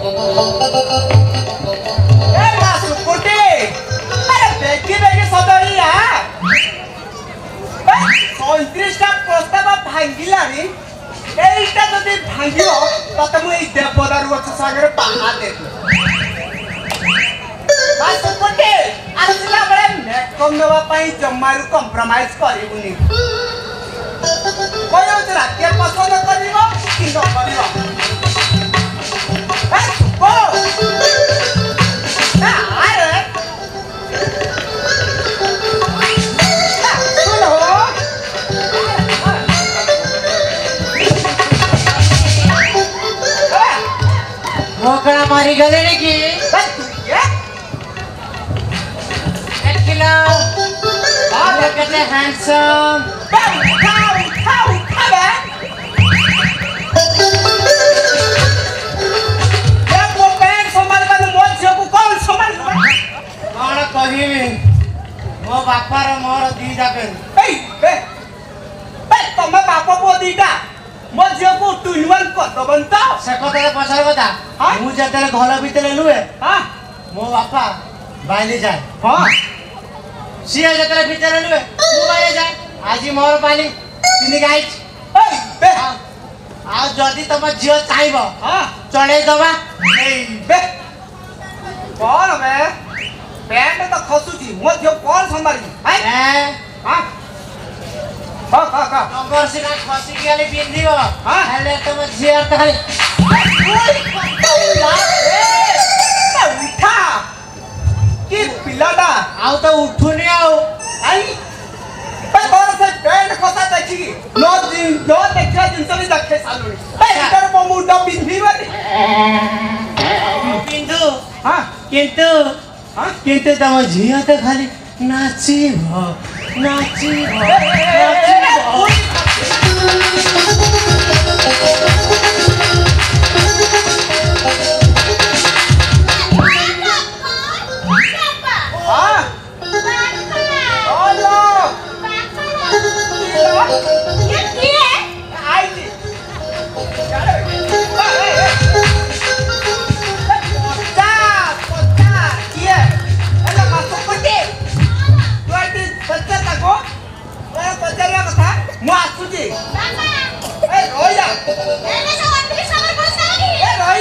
ए मासु कोटे अरे बेगी बेगी सदरी आ 35 टा प्रस्ताव भांगिलानी এইটা যদি ভাঙিব ততে মু এই দেবদার গছ সাগরে পাহা দেবো বাস কোটে আসিলা বলে মেকম দেবা পাই জম্মারু কম্প্রোমাইজ করিবুনি কই হচ্ছে রাতে পছন্দ করিব কি ন করিব বাস বো না আরে मोकड़ा मारी गले ने की kilo look at the handsome कौन कही मो बापार मोर दीटा पेन तमे बाप पो दीटा मो झियो को टुइनवन कर दबन त से कथा पछर कथा मु जतले घर भीतर लुए हां मो बापा बाइले जाए हां सिया जतले भीतर लुए मु बाइले जाए आज मोर पाली तिनी गाइच बे आ जदी तम झियो चाइबो हां चढ़े दबा बे कौन बे पैंट तो खसुची मो झियो कौन संभाली हां नंबर से ना खसी गेली पिंदिबो हां हेले तम झियर ताली उठा कि पिलाटा आउ तो उठुनी आउ आई पे तोर से पैंट खसा देखी नो दिन नो देखा दिन से देखे सालुनी पे इधर मो मुंडा पिंदिबनी किंतु हां किंतु तम झियो तो खाली नाचिबो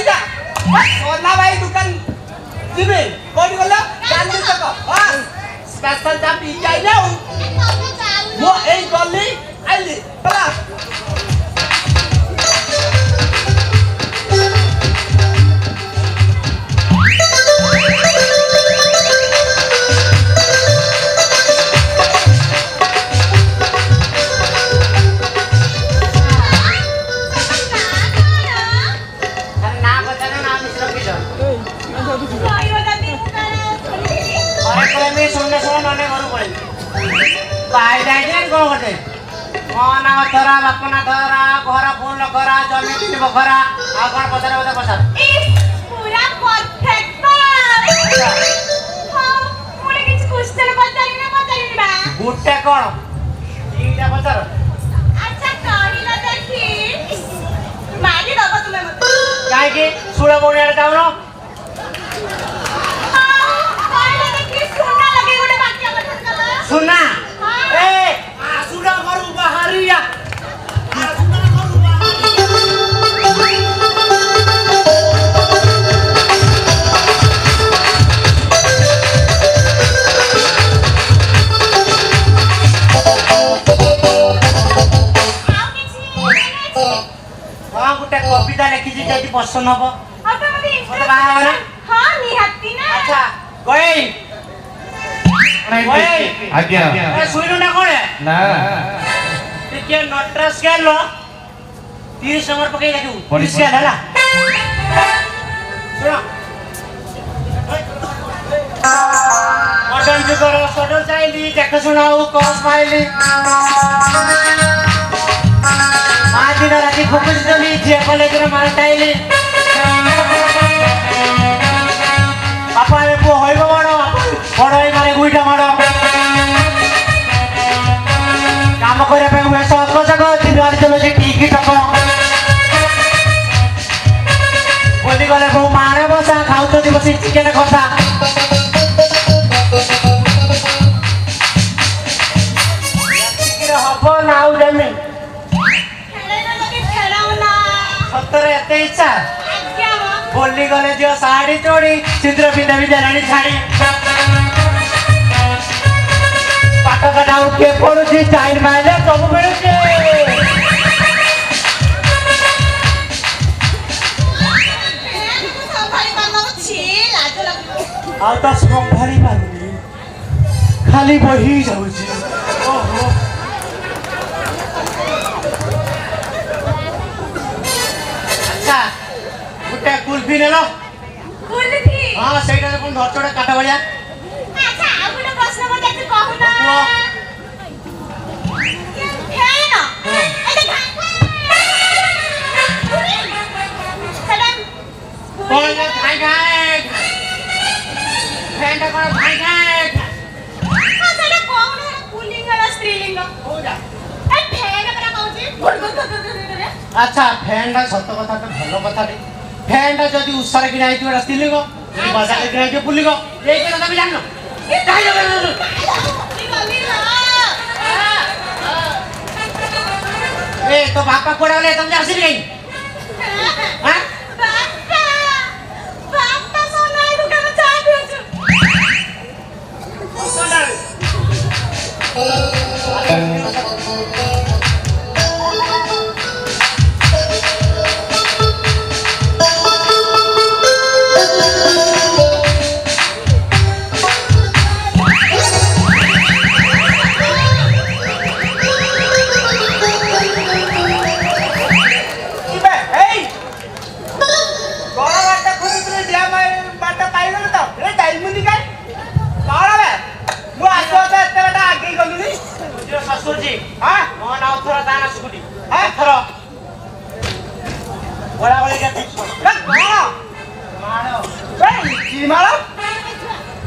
सोना भाई दुकान जीबे कोडी गला गांधी तक बस स्पेशल दा पी जाई ना मो ए गली आइली पला ना धरा बापना धरा घर फोन करा जमी तीन बखरा आ कोन पचारे बता पचार पूरा परफेक्ट हां मोरे किछ क्वेश्चन बतारी ना बा गुट्टे कोन तीनटा पचार अच्छा कहिला देखी मागी दबा तुमे मत काहे के सुळा बोनियार जाउनो हां कहिला देखी सुना लगे गोटे बाकी कथा कला सुना ए आसुरा करू बाहरिया आसुरा करू हां गुटे कविता लिखी जी जदी पसंद हबो अब मते बाहा ना हां निहाती ना अच्छा गई आज्ञा ए सुइनु ना कोने ना टिके नटराज गेलो 30 नंबर पकई देखू 30 के हला सुनो मॉडर्न जुगर सडल चाइली देख सुनाऊ कस पाइली दिन राति फोकस जमी जे कॉलेज रे मार टाइली बापा रे को होइबो बडो बडोई मारे गुइटा मारो काम करे पे हुए सब जगह दिवाली चलो जे टिकी टको बोली गले को मारे बसी चिकेन कषा हब ना आउ जमी सतरे एते इच्छा बोली गले झील साड़ी चोड़ी सिंदूर पिंधा भी देलानी छाड़ी पाट कटा किए पड़ुची टाइम माइले सब मिलुचे ଆଉ ତ ସମ୍ଭାଳି ପାରୁନି ଖାଲି ବହି ଯାଉଛି ଓହୋ ଆଚ୍ଛା ଗୋଟେ କୁଲଫି ନେଲ ହଁ ସେଇଟାରେ କଣ ଧରଛ ଗୋଟେ କାଠ ଭଳିଆ ଫ୍ୟାନ୍ଟା କଣ ଭାଇ ଆଚ୍ଛା ଫ୍ୟାନ୍ଟା ସତ କଥା ତ ଭଲ କଥାଟେ ଫ୍ୟାନ୍ଟା ଯଦି ଉଷାରେ କିଣା ହେଇଥିବ ଏଟା ସ୍ତ୍ରୀଲିଙ୍ଗ ଯଦି ବଜାରରେ କିଣା ହେଇଥିବ ପୁଲ୍ଲିଙ୍ଗ ଏଇ କଥା ତମେ ଜାଣିନ ଏ ତୋ ବାପା କୁଆଡ଼େ ଗଲେ ତମେ ଆସିବି କାହିଁ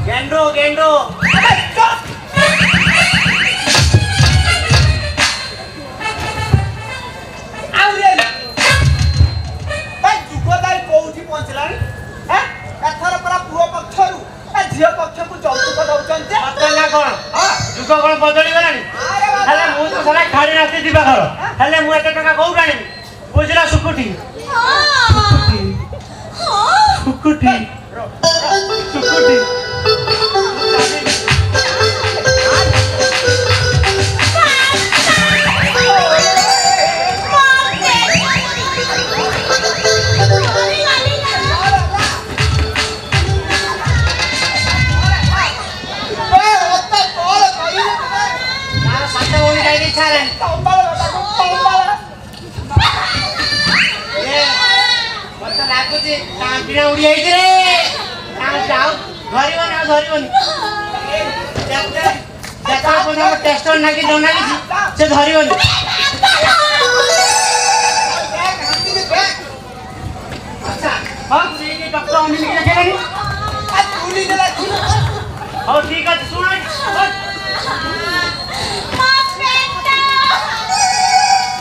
गेंडो गेंडो जुगदारी कौटी पहुंचलानी एथर परा पुओ पक्षरु झियो पक्ष को चौतुक दउचंते ना कोन जुग कोन बदली गलानी हेले मु तो सला खाड़ी नास्ती दिबा घर हेले मु एते टका कोउ राणी बुझला सुकुटी सुकुटी सुकुटी टेस्टर ना कि दोना से धरिबनी अच्छा हम से के डॉक्टर अनिल के देखेनी आ पुली देला हां ठीक है सुन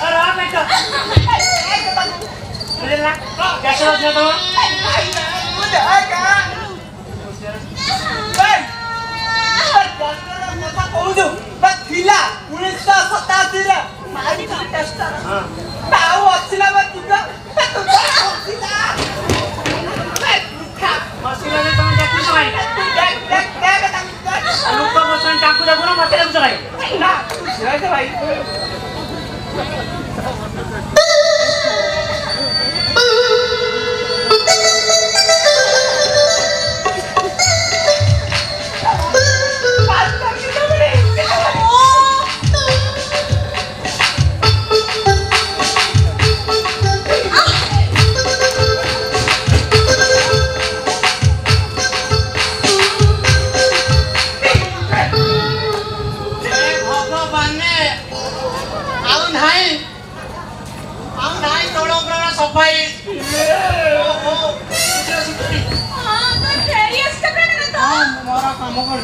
अरे आ बेटा मिलना कैसे हो तो मुझे आका भाई डॉक्टर मत कहू बस थिला 1987 रे मारी टेस्टर हां ताऊ अछिला बा तुका थिला मसिला ने तुम देखु छ भाई देख लोक बसन टाकू देखु ना मते देखु छ भाई ना तू छे भाई सफाई मोरा काम कर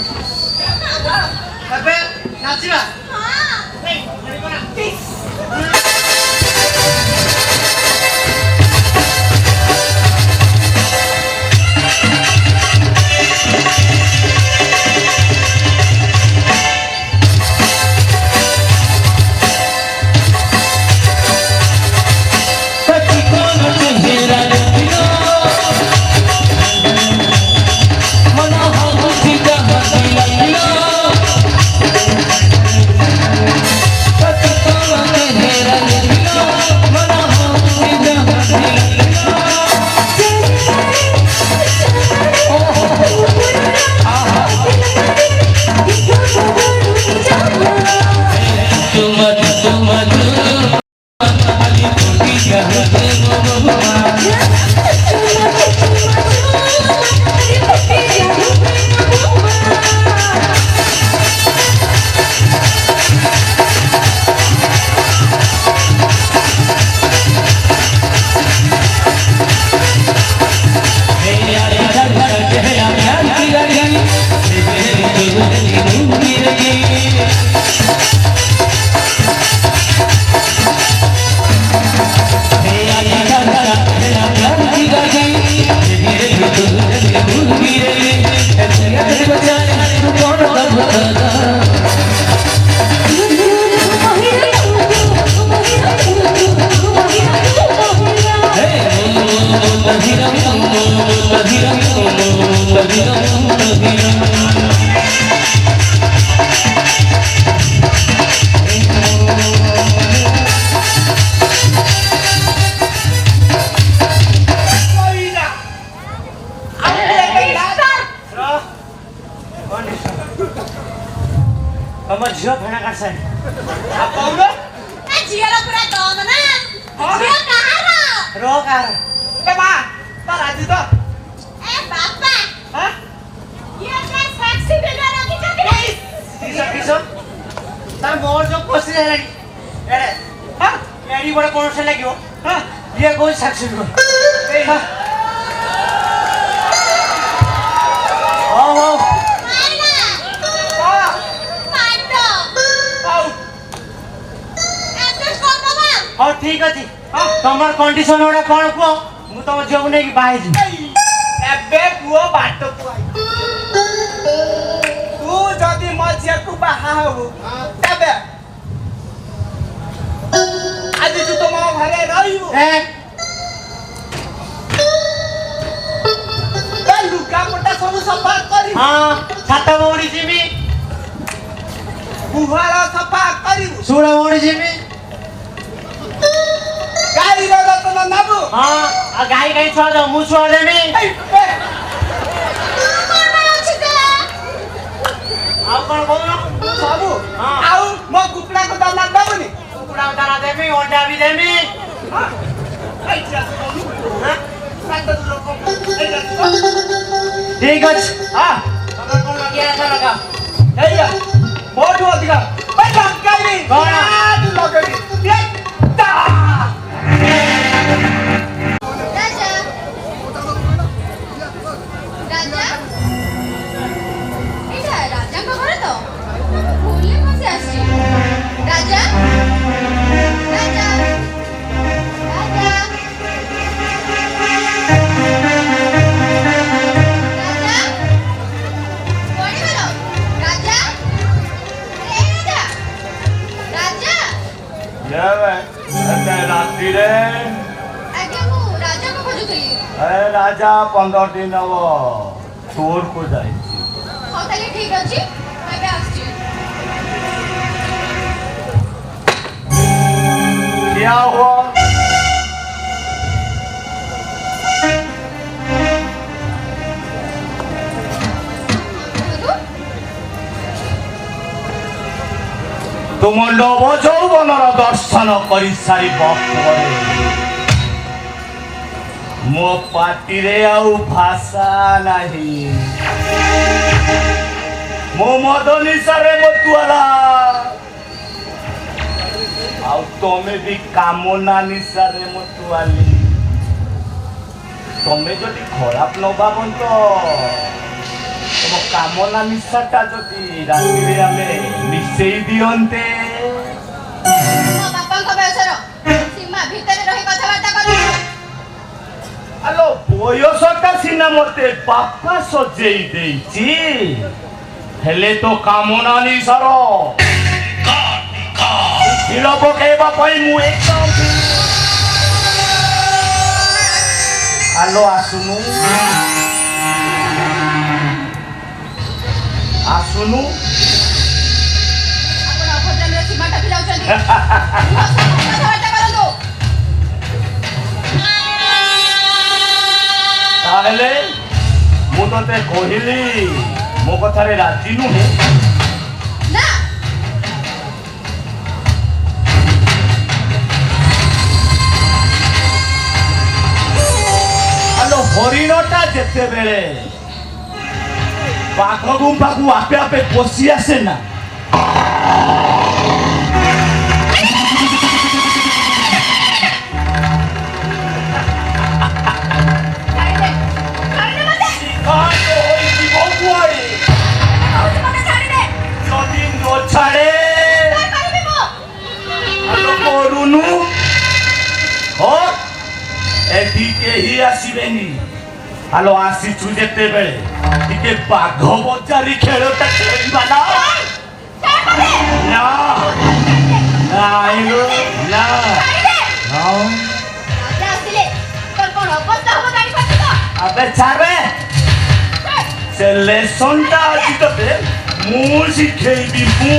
नाचिबा ତମ ଝିଅ ଫେଣା କାଟ ସାଇ କହୁନ ଏ ଝିଅର ପୁରା ଦମ ନା ହଁ। ଝିଅ କାହାର ର କାର ଏ ମା ତା ରାଜି ତ ଏ ବାପା ହଁ ଇଏ କେ ସେକ୍ସି ଭିଡିଓ ରଖିଛନ୍ତି ରେ କିସ ତାର ମୋର ଯୋଉ ପଶି ହେଲାଣି ଏରେ ହଁ ଏଡି ବଡ କୋଣ ସେ ଲାଗିବ ହଁ ଇଏ କୋଉ ସାକ୍ସେସ କର ଏଇ ହଉ ହଉ ମାଇଲା ହଁ ମାଡ ହଉ ଆଡଜଷ୍ଟ କରିଦବା ହଉ ଠିକ ଅଛି ହଁ ତମର କଣ୍ଡିସନ ଗୁଡା କଣ କୁହ ମୁଁ ତମ ଝିଅକୁ ନେଇକି ବାହା ହେଇଯିବି ଏବେ ପୁଅ ବାଟକୁ ଆଇ ତୁ ଯଦି ମୋ ଝିଅକୁ ବାହା ହବୁ ତେବେ ଆଜି ତୁ ତମ ଘରେ ରହିବୁ ଏ ଲୁଗାପଟା ସବୁ ସଫା କରିବୁ ହଁ ଛାତ ବଉଡ଼ି ଯିବି ଗୁହାଳ ସଫା କରିବୁ ଶୁଳ ବଉଡ଼ି ଯିବି ଗାଈର ଯତ୍ନ ନେବୁ ହଁ ଆଉ ଗାଈ ଗାଈ ଛୁଆ ଦବ ମୁଁ ଛୁଆ ଦେବି ଏଇ ବେ, କଣ ଅଛି ଯେ ଆଉ କଣ କହୁନ ସବୁ ହଁ। ଆଉ ମୋ କୁକୁଡ଼ାକୁ ଦାନା ଦେବୁନି କୁକୁଡ଼ାକୁ ଦାନା ଦେବି ଅଣ୍ଡା ବି ଦେବି ହଁ? ଏଇଠି ଆସ, ହଁ? ସାତ ଲୋକ ଏଇଠି ଆସ। ଠିକ ଅଛି ହଁ ତମର କଣ ଲଗେଇବା କଥା ଲଗାଅ ଏଇଆ ମୋଠୁ ଅଧିକା ଏ ଲଗାଇବି କଣ? ତୁ ଲଗେଇବି ଏ, ତା। ରାଜା ରାଜା ଏଇଟା ରାଜାଙ୍କ ଘର ତ ଭୁଲରେ ଫସି ଆସିଛି ରାଜା ରାଜା ରାଜା ରାଜା ପଡ଼ିଗଲ ରାଜା ରେ ରାଜା ରାଜା ରାତିରେ ଆଜ୍ଞା ମୁଁ ରାଜାଙ୍କୁ ଖୋଜୁଥିଲି ରାଜା 15 ଦିନ ହବ ଟୁରକୁ ଯାଇଛି ହଉ ତାହେଲେ ଠିକ ଅଛି ମୁଁ ଏବେ ଆସୁଛି क्या हुआ କୁହନ୍ତୁ ତୁମ ନବ ଯୌବନର ଦର୍ଶନ କରିସାରିବା ପରେ ମୋ ପାଟିରେ ଆଉ ଭାଷା ନାହିଁ ମୋ ମଦ ନିଶାରେ ମତୁଆଲା ଆଉ ତମେ ବି କାମନା ନିଶାରେ ମତୁଆଲି ତମେ ଯଦି ଖରାପ ନ ଭାବନ୍ତ ତମ କାମନା ନିଶାଟା ଯଦି ରାତିରେ ଆମେ ମିଶେଇ ଦିଅନ୍ତେ ମୋ ବାପାଙ୍କ ବୟସର ସୀମା ଭିତରେ ରହି କଥାବାର୍ତ୍ତା କରୁଛୁ ଆଲୋ ବୟସଟା ସିନା ମତେ ବାପା ସଜେଇ ଦେଇଛି ହେଲେ ତ କାମନା ନିଶାର କ୍ଷୀର ପକେଇବା ପାଇଁ ମୁଁ ଏକଦମ ଆଲୋ ଆସୁନୁ ଆସୁନୁ ଆପଣ ଅଭଦ୍ରାମୀର ସୀମାଟା ଭିଲାଉଛନ୍ତି ମୋ ସହିତ କଥାବାର୍ତ୍ତା କରନ୍ତୁ ତାହେଲେ ମୁଁ ତତେ କହିଲି ମୋ କଥାରେ ରାଜି ନୁହେଁ ନା ଆଲୋ ହରିଣଟା ଯେତେବେଳେ ବାଘ ଗୁମ୍ଫାକୁ ଆପେ ଆପେ ପଶି ଆସେ ନା ଛାଡ଼ିଦେ ଛାଡ଼ିଦେ ମତେ ଶିକାନ୍ତ ହୋଇଯିବ କୁଆଡ଼େ କହୁଛି ମତେ ଛାଡ଼ିଦେ ଯଦି ନ ଛାଡ଼େ କଣ କରିବି ମୁଁ ଆଲୋ କରୁନୁ ହଁ ଏଠି କେହି ଆସିବେନି ଆଲୋ ଆସିଛୁ ଯେତେବେଳେ ଟିକେ ବାଘ ବଜାରି ଖେଳଟା ଖେଳିବା ନା ନା ନାଇଲୋ ନା ଛାଡ଼ିଦେ ହଁ ରାଜା ଆସିଲେ ତୋର କଣ ଅବସ୍ଥା ହବ ଜାଣିପାରୁଛୁ ତ আবে ছাড়বে সে লেসনটা আছি তোতে মু শিখেইবি মু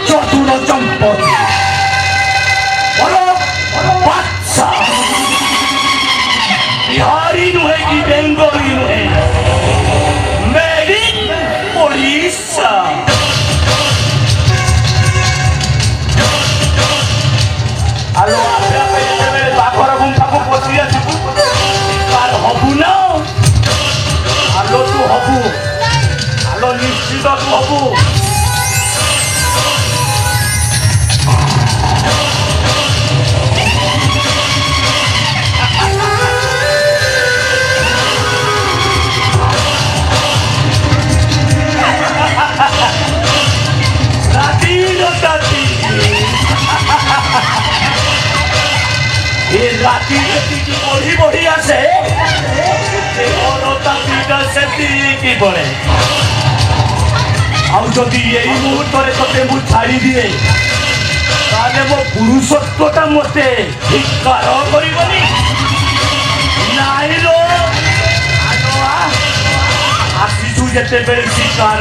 চতুর চম্পতি বলো कि बेंगली नुहे मेड इन ओडिशा आलो आपे आपे जेबे बाखर गुंफाको पसी आछी कार हबु ना आलो तू हबु आलो निश्चित तू हबु राती की बढ़ी बढ़ी आसे की पड़े आदि यही मुहूर्त ते मु छाड़ी दिए ताले मो पुरुषत्वटा मते धिक्कार करिबनी नाई लो आनोआ आसीचु जेते बेल शिकार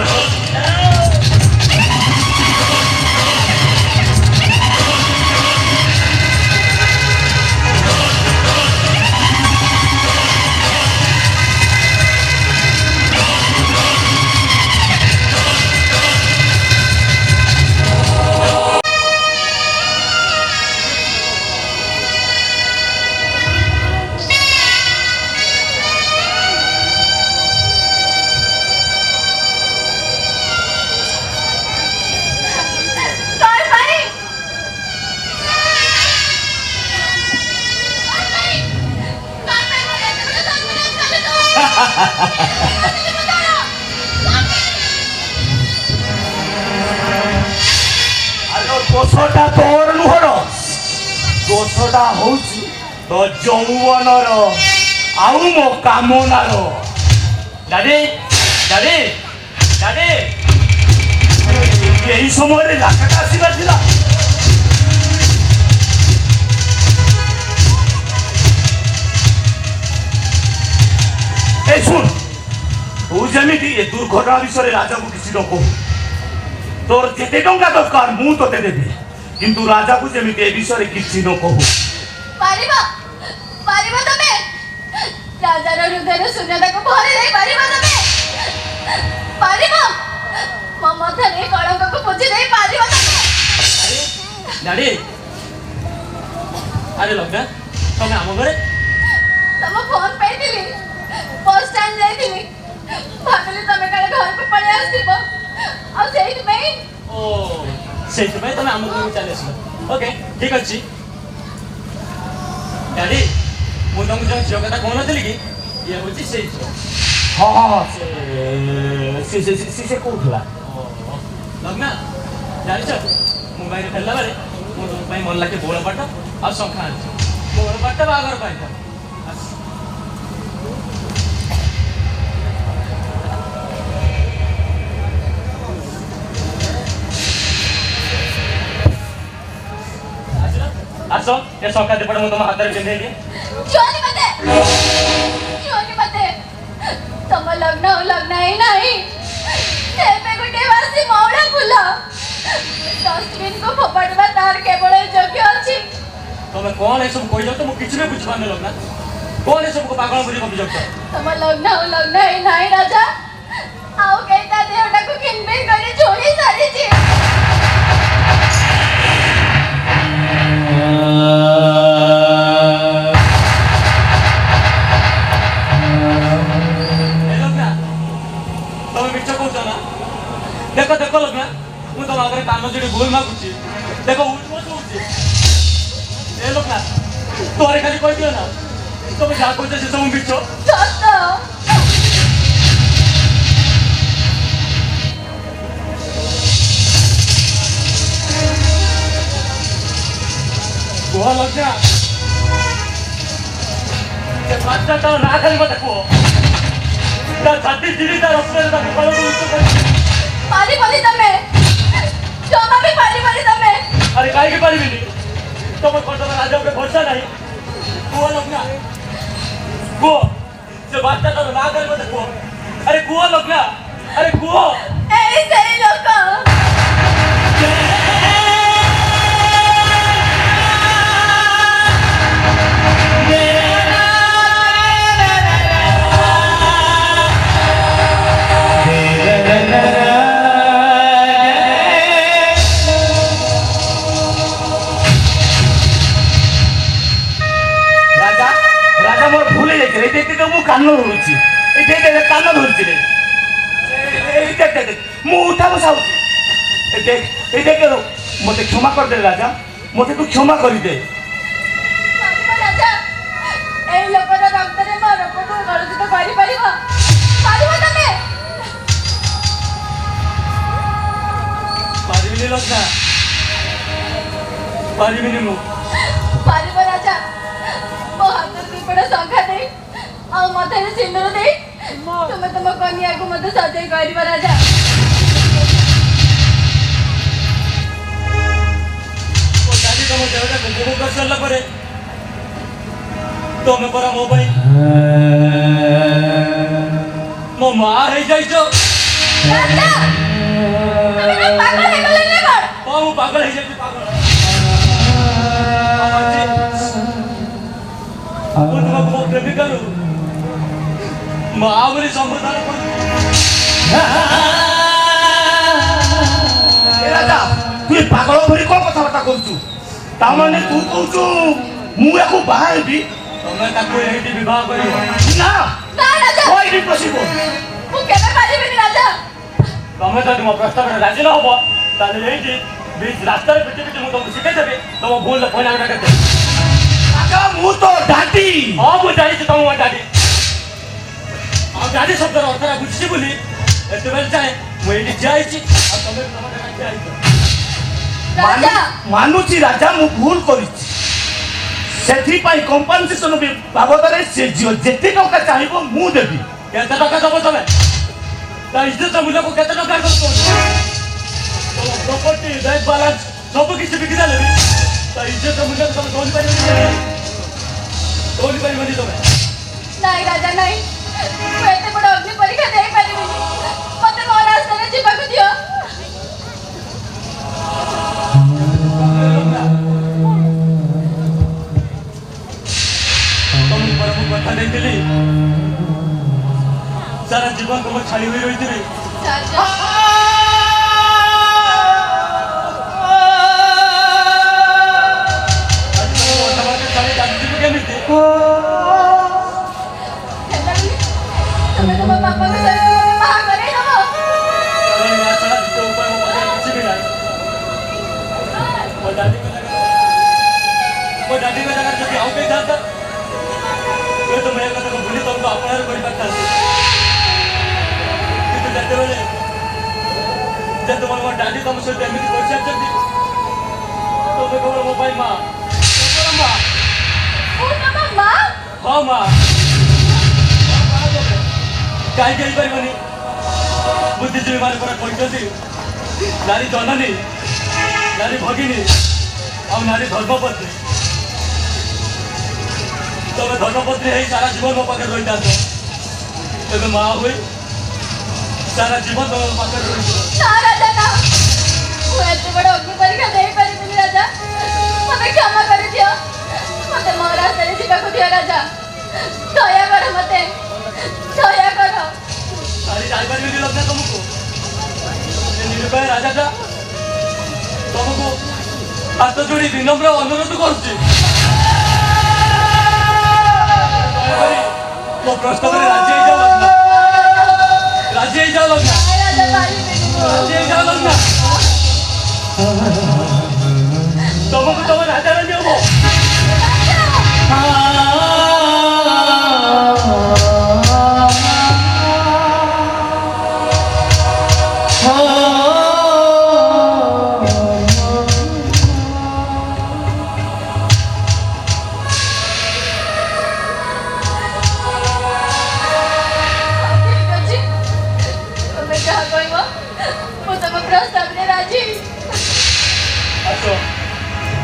दोषटा तोर नुहर दोषटा हूँ तो यौवनर आउ मो कामनार डाडी डाडी डाडी यही समय रास्ता आसबार था शुण तू जमी दुर्घटना विषय राजा को किसी न कहू तोर जेते टंका दरकार मु तोते देबी किंतु राजा को जमी ए विषय किसी न कहू पारिबा पारिबा तमे राजा रो हृदय शून्यता को भरी दे पारिबा तमे पारिबा ममता रे कलंक को पोछि दे पारिबा तमे डाडी अरे लग्ना तमे आम घरे तम फोन पेटिली बस स्टैंड जाइतिली भाबिली तमे काले घर को पळे आसीबो आ सेहित में ओ सेहित में तमे आम घर चले आसलो ओके ठीक अछि डाडी मु तुमको जो झियो कथा कोन नथली कि ये होची से हां हां से कोठला लग्ना जानि छ मोबाइल खेलला बारे मु तुम पई मन लाके बोल पाट आ संखा बोल पाट बागर पाइता आसो ये सौका दे पड़ मु तुम हाथ रे पिंधे दे जोनी मते तम लग्न ही नहीं एबे गुटे वासी मौड़ा फुला डस्टबिन को फोपाडबा तार केवल योग्य अछि तमे कोन ए सब कोइ जतो मु किछ ने बुझ पाने लग्ना कोन ए सब को पागल बुझी कबि जतो तम लग्न ही नहीं राजा आउ केता देवटा को किनबे करे छोड़ी सारी छी देखो देखो लग्ना मु तुम आगे कान जोड़ी भूल मागुची देखो उठ उठ ए लग्ना तोरे खाली कहि दियो ना तुम जा कहते से सब बिचो कुह लग्ना ये बातटा तो ना खाली मत कुह ता छाती जिरी ता रस्ते ता कल पारी पारी तमे जमा भी पारी तमे अरे काहे के पारी बिनी तुम कोन राजा पे भरोसा नहीं कुह लग्ना कुह से बातटा तो ना खाली मत कुह अरे कुह लग्ना अरे कुह ए सही लोक ধরুছি কান ধরছি রে এই দেখ দেখ দেখ ମୁଁ ଉଠା ବସା ହଉଛି ଏ ଦେଖ ମୋତେ କ୍ଷମା କରିଦେ ରାଜା ମୋତେ ତୁ କ୍ଷମା କରିଦେ ରାଜା ଏଇ ଲୋକର ରକ୍ତରେ ମୋ ରୂପକୁ କଳୁଷିତ କରିପାରିବ ପାରିବ ତମେ ପାରିବିନି ଲଗ୍ନା ପାରିବିନି ମୁଁ ପାରିବ ରାଜା ମୋ ହାତରେ ଦୀପଟା ଶଙ୍ଖା ଦେଇ ଆଉ ମଥାରେ ସିନ୍ଦୁର ଦେଇ ତୁମେ ତୁମ କନ୍ୟାକୁ ମୋତେ ସଜେଇ କରିବ ରାଜା ତମ ଦେହଟାକୁ ଉପଭୋଗ କରିସାରିଲା ପରେ ତମେ ପରା ମୋ ପାଇଁ ମୋ ମା ହେଇଯାଇଛ ରାଜା ତମେ କଣ ପାଗଳ ହେଇଗଲଣି ନା କଣ ହଁ ମୁଁ ପାଗଳ ହେଇଯାଇଛି ପାଗଳ ମୁଁ ତୁମକୁ ମୋ ପ୍ରେମିକାରୁ ମା ବୋଲି ସମ୍ବୋଧନ କରୁଛି ରାଜା ତୁ ଏ ପାଗଳ ଭଳି କ'ଣ କଥାବାର୍ତ୍ତା କରୁଛୁ ତାମାନେ ତୁ କହୁଛୁ ମୁଁ ୟାକୁ ବାହା ହେବି ତମେ ତାକୁ ଏଇଠି ବିବାହ କରିବ ନା ନା ରାଜା ଏଇଠି ପଶିବ ମୁଁ କେବେ ପାରିବିନି ରାଜା ତମେ ଯଦି ମୋ ପ୍ରସ୍ତାବରେ ରାଜି ନ ହବ ତାହେଲେ ଏଇଠି ରାସ୍ତାରେ ପିଟି ପିଟି ମୁଁ ତମକୁ ଶିଖେଇଦେବି ତମ ଭୁଲର ପରିଣାମଟା କେତେ ରାଜା ମୁଁ ତ ଡାଟି ହଁ ମୁଁ ଜାଣିଛି ତମ ମୋ ଡାଡି ଆଉ ଡାଡି ଶବ୍ଦର ଅର୍ଥଟା ବୁଝିଛି ବୋଲି ଏତେବେଳେ ଚାହେଁ ମୁଁ ଏଇଠି ଠିଆ ହେଇଛି ଆଉ ତମେ ତମ ଜାଗାରେ ଠିଆ ହେଇଛ ରାଜା ମାନୁଛି ରାଜା ମୁଁ ଭୁଲ କରିଛି ସେଥିପାଇଁ କମ୍ପାନସେସନ ବାବଦରେ ସେ ଝିଅ ଯେତେ ଟଙ୍କା ଚାହିଁବ ମୁଁ ଦେବି କେତେ ଟଙ୍କା ଦବ ତମେ ତା ଇଜ୍ଜତ ମୂଲ୍ୟକୁ କେତେ ଟଙ୍କା କରୁଛ ତମ ପ୍ରପର୍ଟି ବ୍ୟାଙ୍କ ବାଲାନ୍ସ ସବୁ କିଛି ବିକି ଦେଲେ ବି ତା ଇଜ୍ଜତ ମୂଲ୍ୟକୁ ତମେ ଦୌଡ଼ିପାରିବନି ତମେ ନାଇଁ ରାଜା ନାଇଁ ମୁଁ ଏତେ ବଡ଼ ଅଗ୍ନି ପରୀକ୍ଷା ଦେଇପାରିବିନି ମୋତେ ମୋ ରାସ୍ତାରେ ଯିବାକୁ ଦିଅ ତମକୁ କଥା ଦେଇଥିଲି ସାରା ଜୀବନ ତମ ଛାଡ଼ି ହୋଇ ରହିଥିବି ରାଜା କେମିତି ତମେ ତୁମ ବାପାଙ୍କ ସହିତ ବାହା କରେଇଦବ ମୋ ଡାଡିଙ୍କ ଜାଗାରେ ଯଦି ଆଉ କେହି ଥାନ୍ତା ହୁଏତ ମୁଁ ଏ କଥାକୁ ଭୁଲି ତମକୁ ଆପଣାର କରିପାରିଥାନ୍ତି କିନ୍ତୁ ଯେତେବେଳେ ମୋ ଡାଡି ତମ ସହିତ ଏମିତି କରିସାରିଛନ୍ତି ତମେ କେବଳ ମୋ ପାଇଁ ମା କେବଳ ମା ମୁଁ ତମ ମା ହଁ ମା କାହିଁକି ହେଇପାରିବନି ବୁଦ୍ଧିଜୀବୀ ମାନେ ପରା କହିଛନ୍ତି ନାରୀ ଜନନୀ ନାରୀ ଭଗିନୀ ଆଉ ନାରୀ ଧର୍ମପତ୍ନୀ ତମେ ଧର୍ମପତ୍ନୀ ହେଇ ସାରା ଜୀବନ ମୋ ପାଖରେ ରହିଥାନ୍ତ ତେବେ ମା ହୋଇ ସାରା ଜୀବନ ତମ ପାଖରେ ରହିଥିବ ନା ରାଜା ନା ମୁଁ ଏତେ ବଡ଼ ଅଗ୍ନି ପରୀକ୍ଷା ଦେଇପାରିବିନି ରାଜା ମୋତେ କ୍ଷମା କରିଦିଅ ମୋତେ ମୋ ରାସ୍ତାରେ ଯିବାକୁ ଦିଅ ରାଜା ଦୟା କର ମୋତେ ଦୟା କର ଆଜି ଯାଇପାରିବିନି ଲଗ୍ନା ତମକୁ ଏ ନିରୁପାୟ ରାଜାଟା ତମକୁ ହାତ ଯୋଡ଼ି ବିନମ୍ର ଅନୁରୋଧ କରୁଛି ମୋ ପ୍ରସ୍ତାବରେ ରାଜି ହେଇଯାଅ ଲଗ୍ନା ରାଜି ହେଇଯାଅ ଲଗ୍ନା ରାଜା ପାରିବିନି ରାଜି ହେଇଯାଅ ଲଗ୍ନା ତମକୁ ତମ ରାଜା ରାଜି ହବ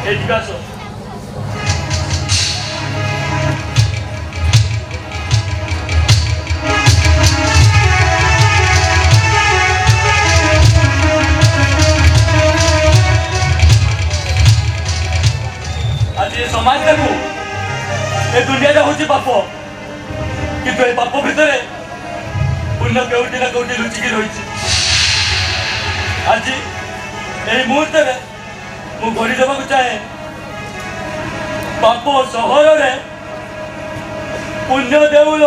ଏଠିକି ଆସ ଆଜି ଏ ସମାଜଟାକୁ ଏ ଦୁନିଆଟା ହଉଛି ପାପ କିନ୍ତୁ ଏ ପାପ ଭିତରେ ପୁଣ୍ୟ କେଉଁଠି ନା କେଉଁଠି ଲୁଚିକି ରହିଛି ଆଜି এই মুহূর্তে ମୁଁ ଗଢ଼ି ଦେବାକୁ ଚାହେଁ ପାପ ସହରରେ ପୁଣ୍ୟ ଦେଉଳ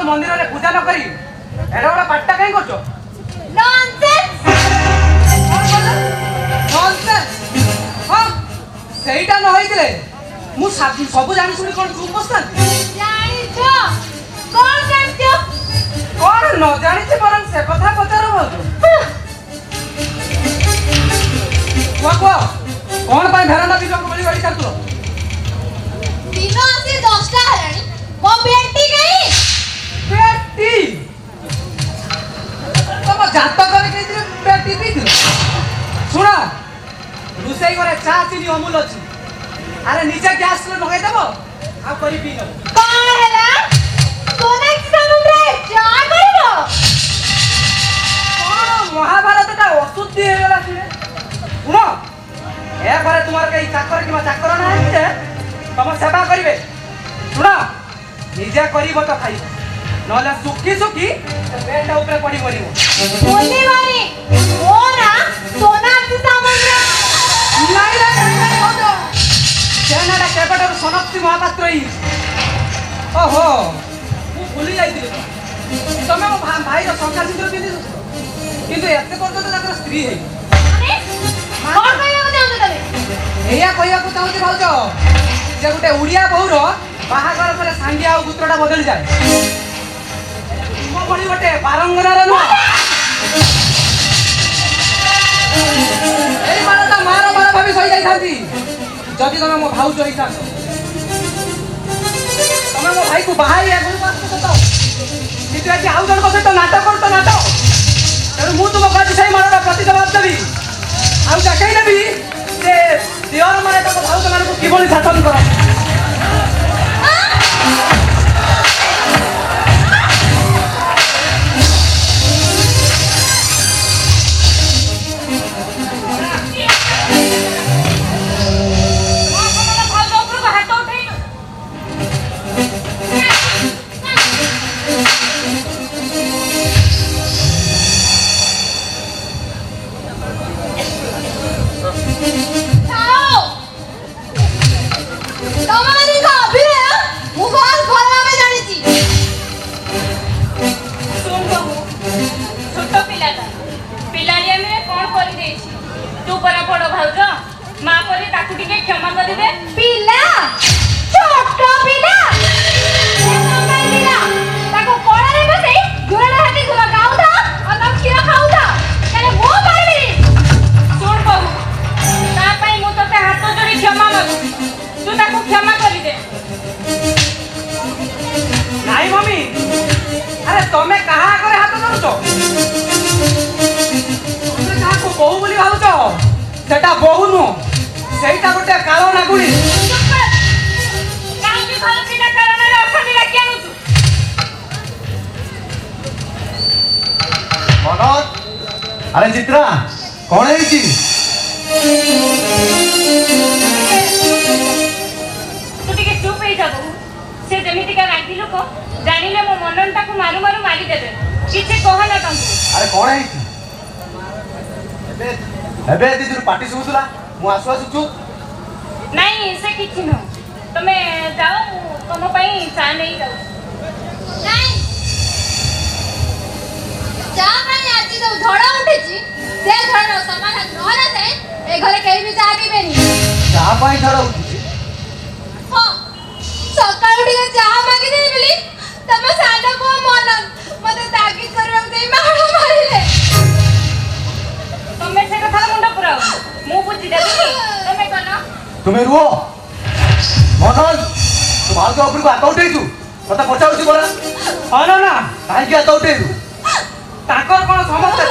मंदिर में पूजा न करी एडा बड़ा पाट्टा काई करछो नॉनसेंस नॉनसेंस हां सेईटा न होइतले मु सब जानि सुनी कोन चुप बसतान जानि छो कोन जानछो कोन न जानि छे परन से कथा पचारो बोलतो वाको कोन पाई भेराना बिजो को बली गाड़ी करतो दिनो आसी 10 टा हरानी मो बेटी गई बेटी तम जात करे के बेटी पीथिल सुना रुसई करे चा चीनी अमूल अछि अरे नीचे गैस को लगाई देबो आ करी पी लो कौन हैला सोना की समुद्र जा करिवो कोन महाभारत का अशुद्धि हे गेला सुने सुनो ए बारे तुम्हार के चाकर कि चाकर ना है तुम सेवा करिवे सुना निजा करिवो तो खाई नले सुखी सुखी बेटा ऊपर पड़ी मरिवो बोली वाली मोरा सोना की समुद्र नहीं नहीं हो तो सेनाडा केपटर सोनप्ती महापात्र ही ओहो मु भूली जाइतिले तमे मो भाई रो संख्या सिंदूर पिंदी किंतु एते करतो तो ताकर स्त्री है अरे कौन कहया को चाहतो तमे एया कहया को चाहती भाउजो जे गुटे उड़िया बहुरो बाहागर परे सांडिया और गुत्रटा बदल जाए मो बड़ी गोटे बारंगनार न एई मारता मारो मारो भाभी सही जाई थांती जदि तमे मो भाउजो हिता तमे मो भाई को बाहाई ए गुरु पास तो कितु आज आउ जण को तो नाटक करतो नाटक तेणु मु तुम कहती सही मारटा प्रति जवाब देबी आउ जाकै देबी जे दियर माने तो भाउजो माने को किबोली शासन करो କରିବେ? ପିଲା ଛୋଟ ପିଲା ତାକୁ କୋଳରେ ବସେଇ ଗୁରଳ ହାତି ଗୁଲ ଗାଉଥା ଆଉ ତା କ୍ଷୀର ଖାଉଥା ହେଲେ ମୁଁ ପାରିବିନି। ଶୁଣ ବୋହୁ, ତା ପାଇଁ ମୁଁ ତୋତେ ହାତ ଯୋଡ଼ି କ୍ଷମା ମାଗୁଛି, ତୁ ତାକୁ କ୍ଷମା କରିଦେ। ନାଇଁ ମମି, ଆରେ ତମେ କାହା ଆଗରେ ହାତ ଧରୁଛ? ତମେ କାହାକୁ ବୋହୁ ବୋଲି ଭାବୁଛ? ସେଟା ବୋହୁ ନୁହଁ, ସେଇଟା ଗୋଟେ କାଳ ନାଗୁଣୀ। କାହିଁକି ଭଲ ପିଲା କାରଣରେ ଅଶାନ୍ତି ଡାକି ଆଣୁଛୁ? मनोज, अरे चित्रा कौन है ତୁ ଟିକେ ଚୁପ୍ ହେଇଯା ବୋହୁ। ସେ ଯେମିତିକା ରାଗି ଲୋକ, ଜାଣିଲେ ମୋ ମନନଟାକୁ ମାରୁ ମାରୁ ମାରିଦେବେ। କିଛି କହନା ତାଙ୍କୁ। अरे कौन है एबे दीदी पार्टी सुबुला मु आसु आसु चुप ନାଇଁ ସେ କିଛି ନୁହଁ, ତମେ ଯାଅ, ମୁଁ ତମ ପାଇଁ ଚା ନେଇ ଯାଉଛି। ନାଇଁ ଚା ପାଇଁ ଆଜି ଯୋଉ ଝଡ଼ ଉଠିଛି ସେ ଝଡ଼ର ସମାଧାନ ନହେଲା ଯାଏ ଏ ଘରେ କେହି ବି ଚା ପିଇବେନି। चाह पाई झड़ उठी ହଁ ସକାଳୁ ଟିକେ ଚା ମାଗିଦେବି ବୋଲି ତମ ସାନ ପୁଅ ମନନ ମତେ ତାଗିଦ କରିବାକୁ ଦେଇ ମାଡ଼ ମାରିଲେ। ତମେ ସେ କଥାର ମୁଣ୍ଡ ପୁରାଅ, ମୁଁ ବୁଝିଦେବି। ତମେ କଣ तुम्हें रुओ मनोज तू भाव के ऊपर को हाथ उठेछु मत पचाउछि बोला ହଁ ନା काहे के हाथ उठेछु ତାଙ୍କର କ'ଣ ସମସ୍ତେ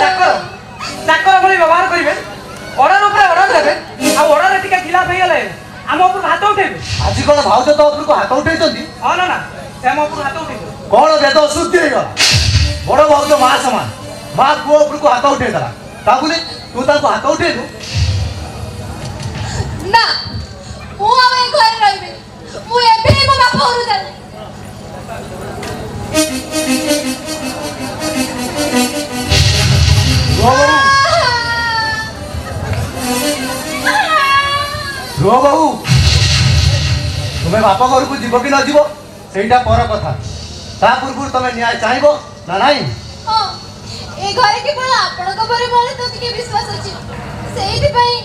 ଚାକର ଭଳି ବ୍ୟବହାର କରିବେ? ଅର୍ଡର ଉପରେ ଅର୍ଡର ଦେବେ, ଆଉ ଅର୍ଡରରେ ଟିକେ ଖିଲାପ ହେଇଗଲେ ଆମ ଉପରକୁ ହାତ ଉଠେଇବେ। आज कोन भाउज तो ऊपर को हाथ उठेछंती ହଁ ନା ସେ ଆମ ଉପରକୁ ହାତ ଉଠେଇବେ। कोन वेद अशुद्धि हो गला बड़ भाउज मां समान मां पुओ ऊपर को हाथ उठे दला ता बोले तू ताको हाथ उठेलु ନା ମୁଁ ଆଉ ଏ ଘରେ ରହିବିନି। ମୁଁ ଏବେ ମୋ ବାପ ଘରକୁ ଯାଉଛି। रो बाबू तुम्हें बाप घर को जीव कि न जीव सेटा पर कथा ता पूर्व तुम्हें न्याय चाहिबो ना नहीं ହଁ ଏ ଘରେ କେବଳ ଆପଣଙ୍କ ଉପରେ ମୋର ତ ଟିକେ ବିଶ୍ୱାସ ଅଛି। ସେଇଥିପାଇଁ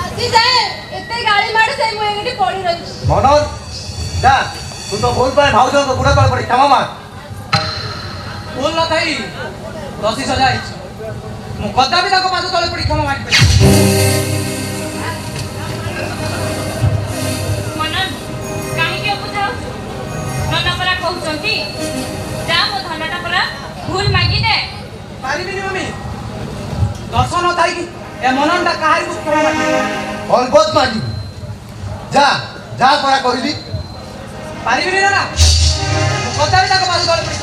ଆଜି ଯାଏ ଏତେ ଗାଳି ମାଡ ସେ ମୁଁ ଏଠି ପଡି ରହିଛି। मनोज जा तू तो बोल पाए भाउज को गुड़ा तळ पड़ी क्षमा माग ଭୁଲ ନଥାଇ ଦୋଷୀ ସଜା ହେଇଛି। ମୁଁ କଦାପି ତାଙ୍କ ପାଦ ତଳେ ପଡ଼ି କ୍ଷମା ମାଗିପାରିବି। ମନନ, କାହିଁକି ବୁଝାଉଛୁ? ନନା ପରା କହୁଛନ୍ତି, ଯା ମୋ ଧନଟା ପରା ଭୁଲ ମାଗିଦେ। ପାରିବିନି ମମି, ଦୋଷ ନଥାଇକି ଏ ମନନଟା କାହାରିକୁ କ୍ଷମା ମାଗିବି? और बहुत मांगी जा जा परा कहली ପାରିବିନି ନା ମୁଁ କଦାପି ତାଙ୍କ ପାଦ ତଳେ ପଡ଼ି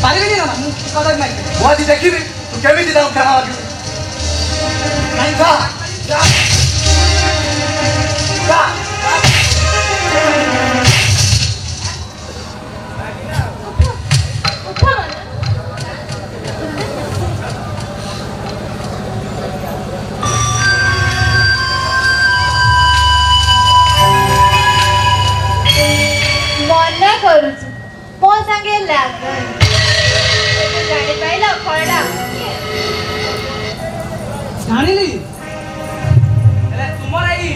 ପାରିବିନି ନା ମୁଁ କଦାପି ମାଗିବି। ମୁଁ ଆଜି ଦେଖିବି ତୁ କେମିତି ତାକୁ କ୍ଷମା ମାଗିବୁ ନାଇଁ ଯା ଯା ଯା ଉଠ ମନ। ମନା କରୁଛୁ ମୋ ସାଙ୍ଗେ ଲାଗନି। ଜାଣିପାଇଲ ଫଳଟା? ଜାଣିଲି, ହେଲେ ତୁମର ଏଇ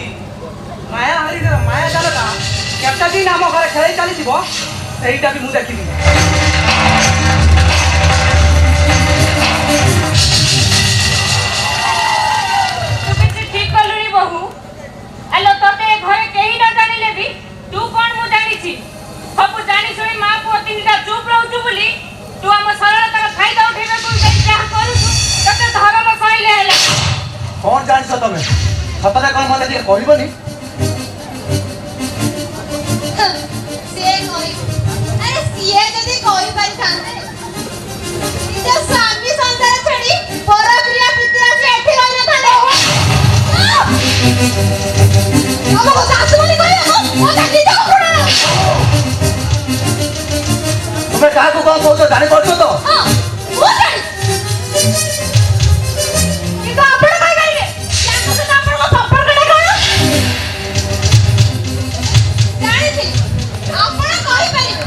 ମାୟା ଜାଲଟା କେତେ ଦିନ ଆମ ଘରେ ଖେଳେଇ ଚାଲିଥିବ ସେଇଟା ବି ମୁଁ ଦେଖିଲି। ତୁ କିଛି ଠିକ କଲୁଣି ବୋହୁ। ଆଲୋ ତତେ ଏ ଘରେ କେହି ନ ଜାଣିଲେ ବି ତୁ କଣ ମୁଁ ଜାଣିଛି। ସବୁ ଜାଣି ଶୁଣି ମା ପୁଅ ତିନିଟା ଚୁପ୍ ରହୁଛୁ ବୋଲି ତୁ ଆମ ସରଳତାର ଫାଇଦା ଉଠେଇବାକୁ ଯାହା କରୁଛୁ ତତେ ଧର୍ମ ସହିଲେ ହେଲା। कौन जानिस तमे सतरे कौन मते ଟିକେ କହିବନି ସିଏ କହି ଆରେ ସିଏ ଯଦି କହିପାରିଥାନ୍ତେ ନିଜ ସ୍ୱାମୀ ସଂସାର ଛାଡି ପର ପ୍ରିୟା ପ୍ରୀତି ଆସି ଏଠି ରହିନଥାନ୍ତେ। ଆମକୁ ଶାଶୁ ବୋଲି କହିବାକୁ ମତେ ନିଜ ଗୁଣ। ତୁମେ କାହାକୁ କଣ କହୁଛ ଜାଣି ପାରୁଛ ତ ହଁ ମୁଁ ଜାଣିଛି, କିନ୍ତୁ ଆପଣ କହିପାରିବେ ୟାଙ୍କ ସହିତ ଆପଣଙ୍କ ସମ୍ପର୍କଟା କଣ? ଜାଣିଥିଲି ଆପଣ କହିପାରିବେ।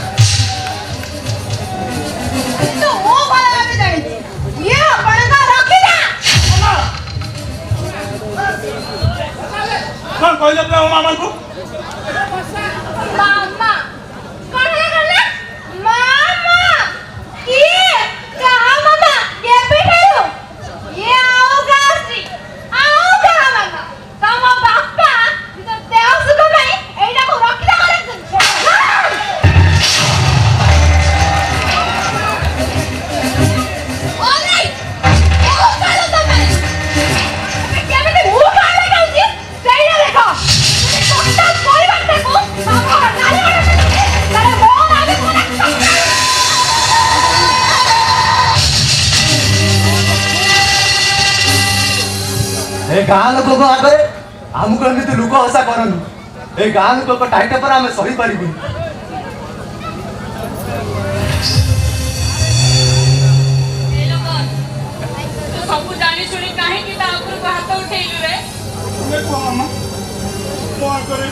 କହିଲେ ପ୍ରେମ ମାମାଙ୍କୁ ମାମା କଣ ହେଲା ମାମା କିଏ କାହା ମାମା କେବେଠାରୁ ଇଏ ଆଉ କାହାସି ଆଉ କାହା ମାମା ତମ ବାପା ନିଜ ଦେହ ସୁଖ ପାଇଁ ଏଇଟାକୁ ରଖିଲା ए गाँ लोक आगे आमको एमती लुक हसा करनु ए गाँ लोक टाइट पर आम सही पारिबु ଏ ଲୋକ ତୁ ସବୁ ଜାଣି ଶୁଣି କାହିଁକି ତା ଉପରକୁ ହାତ ଉଠେଇଲୁ ରେ ତୁମେ କୁହ ମାମା ମୋ ଆଗରେ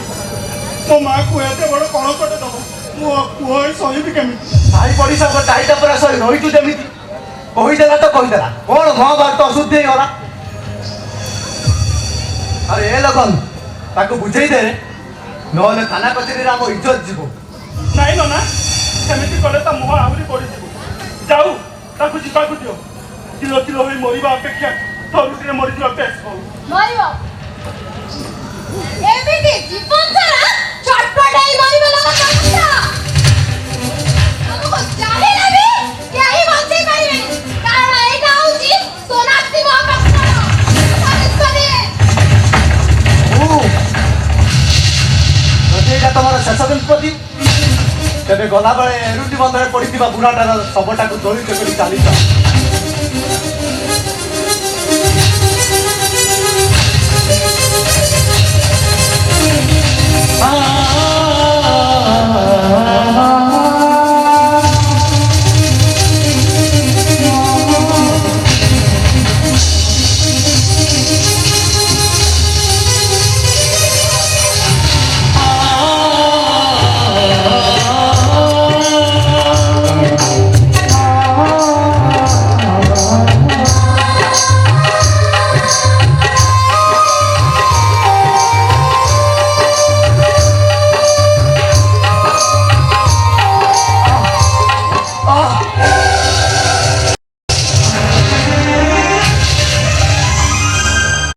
ମୋ ମାଆକୁ ଏତେ ବଡ଼ କଳଙ୍କଟେ ଦବ ମୋ ପୁଅ ଏଇ ସହିବି କେମିତି ସାଇ पड़िसा टाइट पर सही रही जमीती कहीदेला तो कहीदेला कौन महाभारत अशुद्धि गला अरे ए लगन ताको बुझेई दे नहले थाना कचेरी आम इज्जत जीव ନାଇଁ ନନା ସେମିତି କଲେ ତା ମୁହଁ ଆହୁରି ବଢ଼ିଯିବ ଯାଉ ତାକୁ ଯିବାକୁ ଦିଅ ତିଳ ତିଳ ହୋଇ ମରିବା ଅପେକ୍ଷା ଥରୁଟିରେ ମରିଯିବା ବେଶ ହଉ ମରିବ ଏମିତି ଜୀବନ ସାରା ଛଟପଟାଇ ମରିବ ଲୋକ ଆମକୁ ଚାହିଁଲେ ବି କେହି ବଞ୍ଚେଇ ପାରିବେନି କାରଣ ଏଇଟା ହଉଛି ସୋନାକ୍ଷୀ ମହାପାତ୍ର ଯଦି ଏଇଟା ତମର ଶେଷ ନିଷ୍ପତ୍ତି ତେବେ ଗଲାବେଳେ ଏରୁଟି ବନ୍ଧରେ ପଡ଼ିଥିବା ବୁଢ଼ାଟାର ଶବଟାକୁ ଦଳିତ କରି ଚାଲିଛ